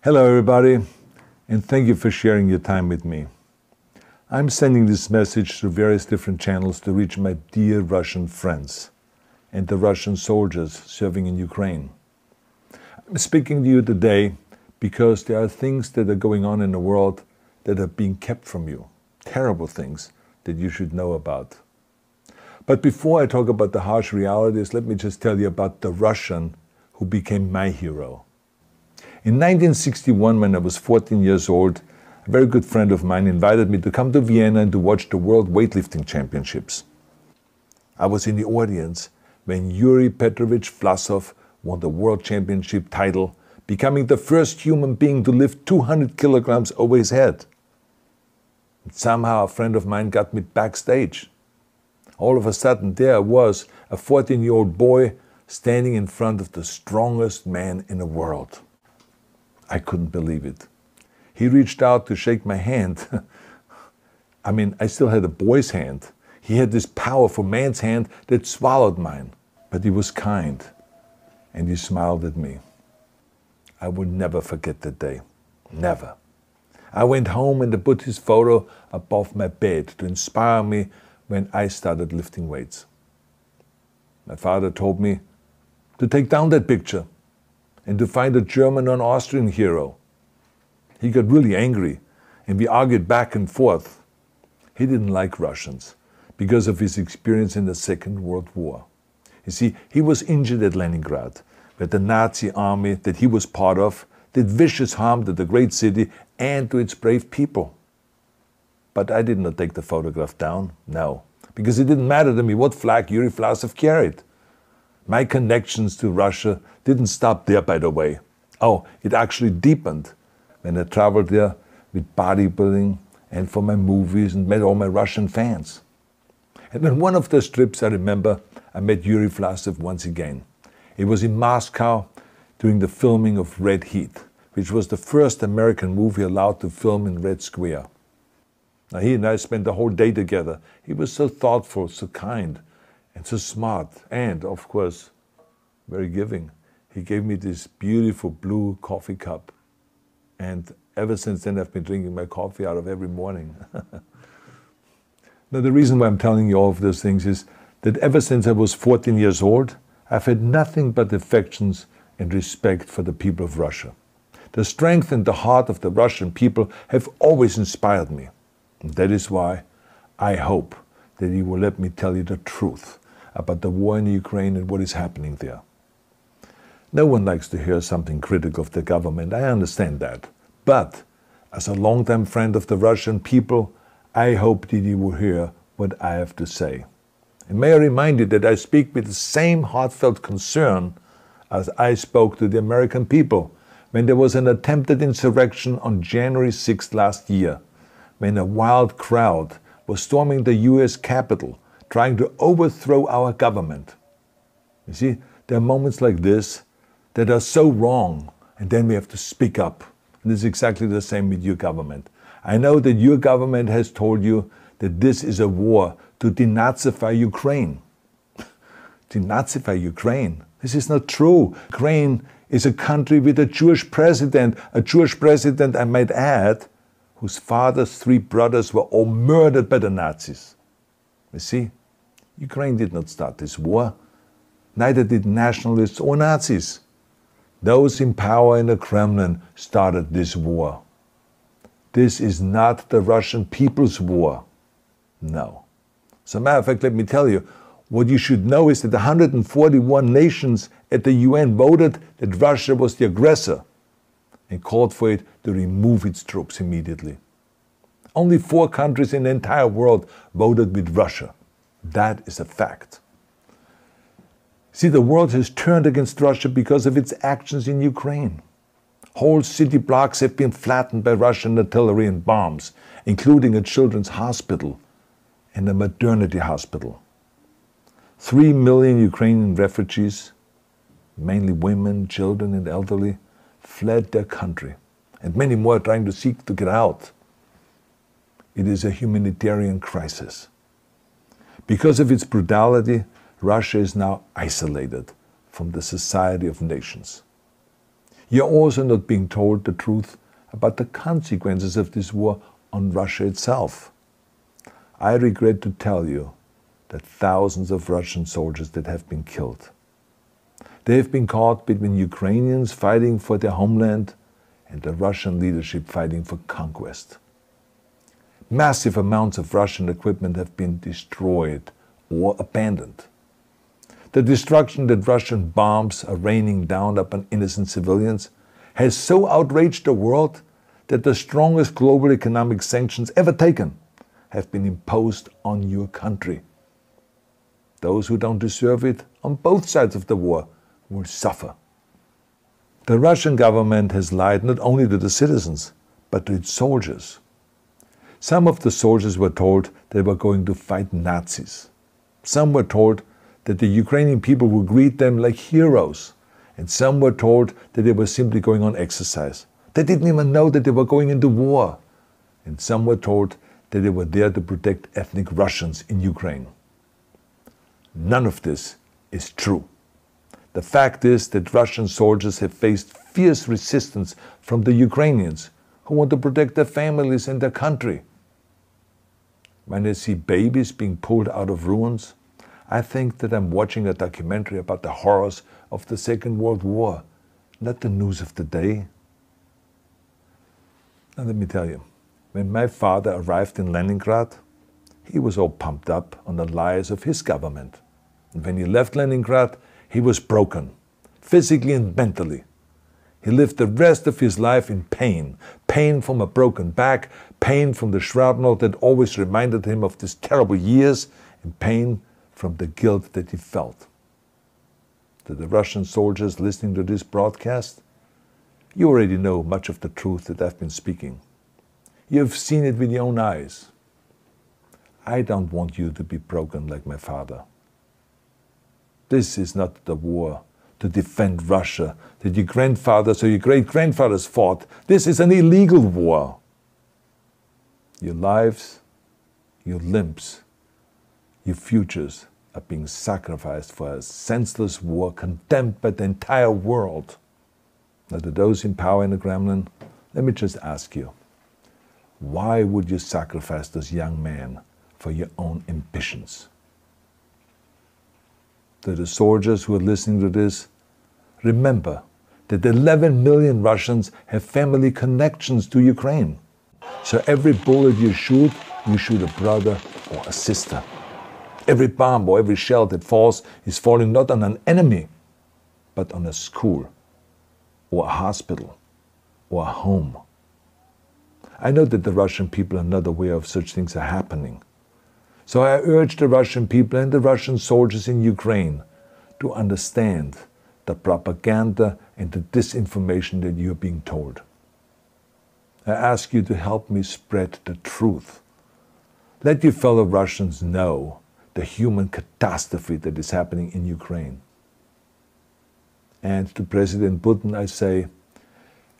Hello everybody, and thank you for sharing your time with me. I'm sending this message through various different channels to reach my dear Russian friends and the Russian soldiers serving in Ukraine. I'm speaking to you today because there are things that are going on in the world that are being kept from you, terrible things that you should know about. But before I talk about the harsh realities, let me just tell you about the Russian who became my hero. In 1961, when I was 14 years old, a very good friend of mine invited me to come to Vienna and to watch the World Weightlifting Championships. I was in the audience when Yuri Petrovich Vlasov won the World Championship title, becoming the first human being to lift 200 kilograms over his head. And somehow a friend of mine got me backstage. All of a sudden there I was, a 14-year-old boy, standing in front of the strongest man in the world. I couldn't believe it. He reached out to shake my hand. I still had a boy's hand. He had this powerful man's hand that swallowed mine. But he was kind, and he smiled at me. I will never forget that day. Never. I went home and I put his photo above my bed to inspire me when I started lifting weights. My father told me to take down that picture and to find a German or Austrian hero. He got really angry, and we argued back and forth. He didn't like Russians because of his experience in the Second World War. You see, he was injured at Leningrad, where the Nazi army that he was part of did vicious harm to the great city and to its brave people. But I did not take the photograph down, no, because it didn't matter to me what flag Yuri Vlasov carried. My connections to Russia didn't stop there, by the way. Oh, it actually deepened when I traveled there with bodybuilding and for my movies and met all my Russian fans. And on one of those trips, I remember, I met Yuri Vlasov once again. It was in Moscow during the filming of Red Heat, which was the first American movie allowed to film in Red Square. Now, he and I spent the whole day together. He was so thoughtful, so kind, and so smart, and, of course, very giving. He gave me this beautiful blue coffee cup. And ever since then, I've been drinking my coffee out of every morning. Now, the reason why I'm telling you all of those things is that ever since I was 14 years old, I've had nothing but affections and respect for the people of Russia. The strength and the heart of the Russian people have always inspired me. And that is why I hope that you will let me tell you the truth about the war in Ukraine and what is happening there. No one likes to hear something critical of the government, I understand that. But as a longtime friend of the Russian people, I hope that you will hear what I have to say. And may I remind you that I speak with the same heartfelt concern as I spoke to the American people when there was an attempted insurrection on January 6th last year, when a wild crowd was storming the US Capitol, trying to overthrow our government. You see, there are moments like this that are so wrong, and then we have to speak up. And this is exactly the same with your government. I know that your government has told you that this is a war to denazify Ukraine. Denazify Ukraine? This is not true. Ukraine is a country with a Jewish president, I might add, whose father's 3 brothers were all murdered by the Nazis. You see, Ukraine did not start this war. Neither did nationalists or Nazis. Those in power in the Kremlin started this war. This is not the Russian people's war. No. As a matter of fact, let me tell you, what you should know is that 141 nations at the UN voted that Russia was the aggressor and called for it to remove its troops immediately. Only 4 countries in the entire world voted with Russia. That is a fact. See, the world has turned against Russia because of its actions in Ukraine. Whole city blocks have been flattened by Russian artillery and bombs, including a children's hospital and a maternity hospital. 3 million Ukrainian refugees, mainly women, children, and elderly, fled their country, and many more are trying to seek to get out. It is a humanitarian crisis. Because of its brutality, Russia is now isolated from the society of nations. You're also not being told the truth about the consequences of this war on Russia itself. I regret to tell you that thousands of Russian soldiers that have been killed. They have been caught between Ukrainians fighting for their homeland and the Russian leadership fighting for conquest. Massive amounts of Russian equipment have been destroyed or abandoned. The destruction that Russian bombs are raining down upon innocent civilians has so outraged the world that the strongest global economic sanctions ever taken have been imposed on your country. Those who don't deserve it on both sides of the war will suffer. The Russian government has lied not only to the citizens, but to its soldiers. Some of the soldiers were told they were going to fight Nazis. Some were told that the Ukrainian people would greet them like heroes, and some were told that they were simply going on exercise. They didn't even know that they were going into war. And some were told that they were there to protect ethnic Russians in Ukraine. None of this is true. The fact is that Russian soldiers have faced fierce resistance from the Ukrainians who want to protect their families and their country. When I see babies being pulled out of ruins, I think that I'm watching a documentary about the horrors of the Second World War, not the news of the day. Now let me tell you, when my father arrived in Leningrad, he was all pumped up on the lies of his government. And when he left Leningrad, he was broken, physically and mentally. He lived the rest of his life in pain. Pain from a broken back, pain from the shrapnel that always reminded him of these terrible years, and pain from the guilt that he felt. To the Russian soldiers listening to this broadcast, you already know much of the truth that I've been speaking. You have seen it with your own eyes. I don't want you to be broken like my father. This is not the war to defend Russia that your grandfathers or your great-grandfathers fought. This is an illegal war. Your lives, your limbs, your futures are being sacrificed for a senseless war condemned by the entire world. Now, to those in power in the Kremlin, let me just ask you, why would you sacrifice those young men for your own ambitions? To the soldiers who are listening to this, remember that 11 million Russians have family connections to Ukraine. So every bullet you shoot a brother or a sister. Every bomb or every shell that falls is falling not on an enemy, but on a school, or a hospital, or a home. I know that the Russian people are not aware of such things are happening. So I urge the Russian people and the Russian soldiers in Ukraine to understand the propaganda and the disinformation that you are being told. I ask you to help me spread the truth. Let your fellow Russians know the human catastrophe that is happening in Ukraine. And to President Putin I say,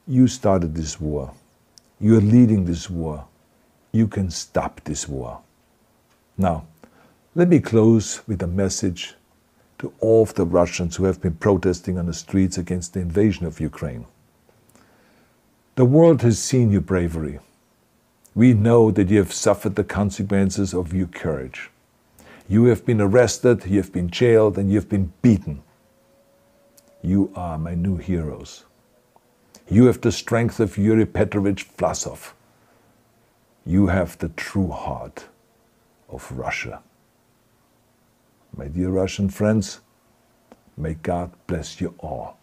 you started this war. You are leading this war. You can stop this war. Now, let me close with a message to all of the Russians who have been protesting on the streets against the invasion of Ukraine. The world has seen your bravery. We know that you have suffered the consequences of your courage. You have been arrested, you have been jailed, and you have been beaten. You are my new heroes. You have the strength of Yuri Petrovich Vlasov. You have the true heart of Russia. My dear Russian friends, may God bless you all.